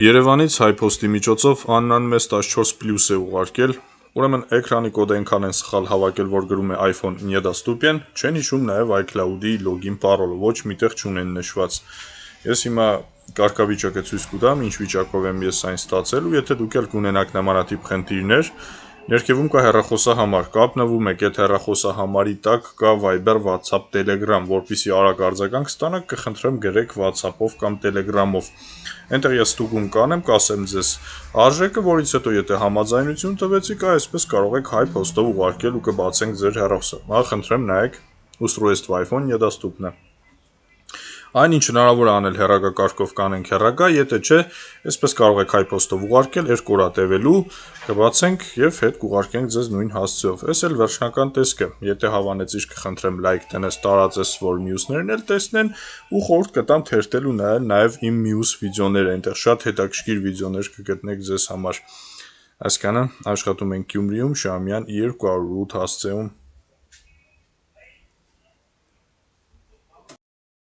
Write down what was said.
Երևանից HiPost-ի միջոցով Աննան մեզ 14+ է ուղարկել, ուրեմն էկրանի կոդը այնքան են սխալ հավաքել, որ գրում է iPhone недоступен, չեն հիշում նաև iCloud-ի login parole-ը, ոչ միտեղ չունեն նշված։ Ես հիմա կարգավիճակը ցույց կտամ, ինչ վիճակով եմ ես այն ստացել, ու եթե դուք էլ կունենաք նմանատիպ խնդիրներ, ներքևում կա հեռախոսահամար, կապնվում եք այդ հեռախոսահամարի տակ կա Viber, WhatsApp, Telegram, որպեսզի արագ արձագանք ստանաք, կխնդրեմ գրեք WhatsApp-ով կամ Telegram-ով։ Այնտեղ ես ստուգում կանեմ, կասեմ ձեզ արժեքը, որից հետո եթե համաձայնություն տվեցիք, այսպես կարող եք HiPost-ով ուղարկել ու կբացենք ձեր հեռախոսը։ Խնդրեմ նայեք, устройство iPhone недоступно։ Այն ինչ հնարավոր է անել հեռագա կարգով կանենք հեռագա, եթե չէ, այսպես կարող եք HiPost-ով ուղարկել 2 օր տևելու, կբացենք եւ հետ կուղարկենք ձեզ նույն հասցեով։ Այս էլ վերջնական տեսքը։ Եթե հավանեցիր կխնդրեմ լայք տնես, տարածես, որ մյուսներն էլ տեսնեն, ու խորհուրդ կտամ թերթել ու նայել նաեւ իմ մյուս վիդեոները, այնտեղ շատ հետաքրքիր վիդեոներ կգտնեք ձեզ համար։ Այսքանը աշխատում ենք Գյումրիում Շահումյան 208 հասցեում։